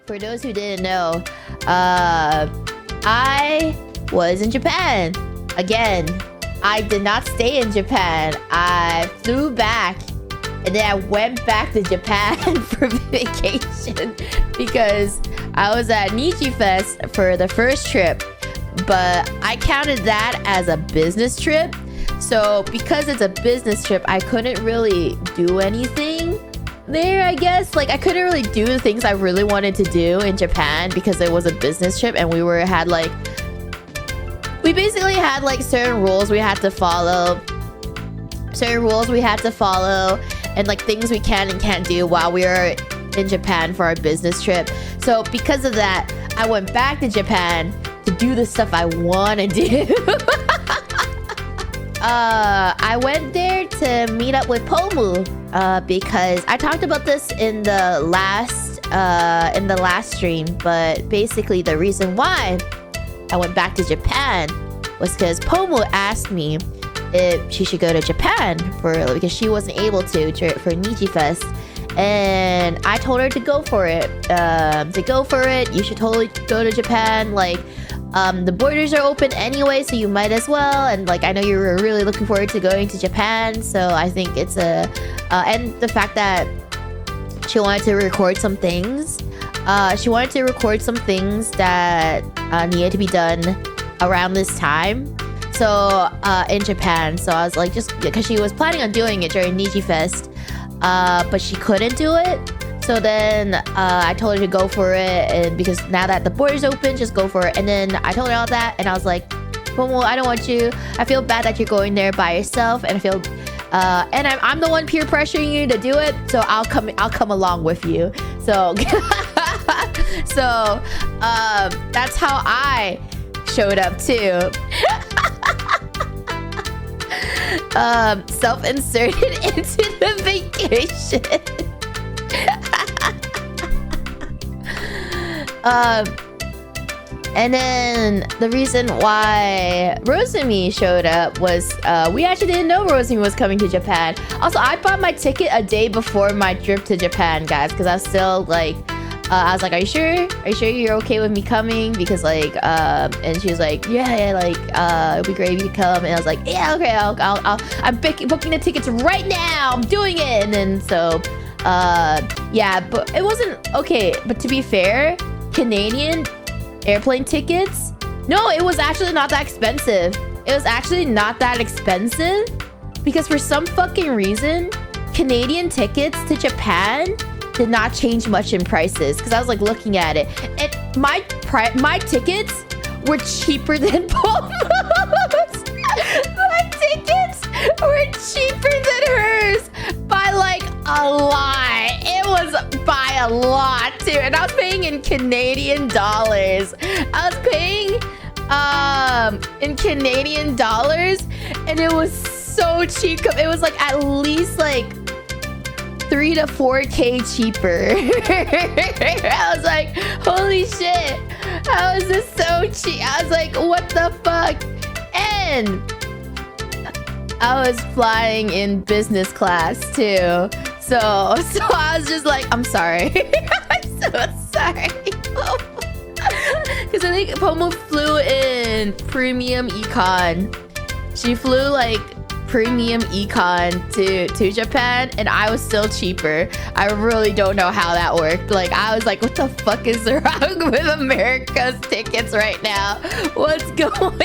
for those who didn't know, I was in Japan. Again, I did not stay in Japan. I flew back and then I went back to Japan for vacation because I was at Nichi Fest for the first trip, but I counted that as a business trip. So because it's a business trip, I couldn't really do anything there, I guess. Like, I couldn't really do the things I really wanted to do in Japan because it was a business trip and we basically had like certain rules we had to follow. And like things we can and can't do while we were in Japan for our business trip. So because of that, I went back to Japan to do the stuff I want to do. I went there to meet up with Pomu because I talked about this in the last stream, but basically the reason why I went back to Japan was because Pomu asked me if she should go to Japan because she wasn't able to for Nichi Fest, and I told her to go for it. You should totally go to Japan. Like, the borders are open anyway, so you might as well. And like, I know you were really looking forward to going to Japan, so I think it's and the fact that she wanted to record some things. She wanted to record some things that needed to be done around this time. So in Japan, so I was like, just because she was planning on doing it during Nichi Fest, but she couldn't do it. So then I told her to go for it, and because now that the border's open, just go for it. And then I told her all that, and I was like, Pomu, I don't want you. I feel bad that you're going there by yourself, and I feel, and I'm the one peer pressuring you to do it. So I'll come along with you. So, so that's how I showed up too. Self-inserted into the vacation. And then the reason why Rosemi showed up was we actually didn't know Rosemi was coming to Japan. Also, I bought my ticket a day before my trip to Japan, guys, because I was still like, I was like, are you sure you're okay with me coming? Because like, and she was like, yeah, like, it'd be great if you come. And I was like, yeah, okay, I'm booking the tickets right now. I'm doing it. And then so, yeah, but it wasn't okay. But to be fair, Canadian airplane tickets, no, it was actually not that expensive. It was actually not that expensive because for some fucking reason, Canadian tickets to Japan did not change much in prices, because I was like looking at it, and my tickets were cheaper than Pomu's. My tickets were cheaper than hers by like a lot. It was by a lot too, and I was paying in Canadian dollars. I was paying in Canadian dollars, and it was so cheap. It was like at least like 3 to 4K cheaper. I was like, holy shit, how is this so cheap? I was like, what the fuck? And I was flying in business class too. So I was just like, I'm sorry. I'm so sorry. Because I think Pomu flew in premium econ. She flew like premium econ to Japan, and I was still cheaper. I really don't know how that worked. Like, I was like, what the fuck is wrong with America's tickets right now? What's going on?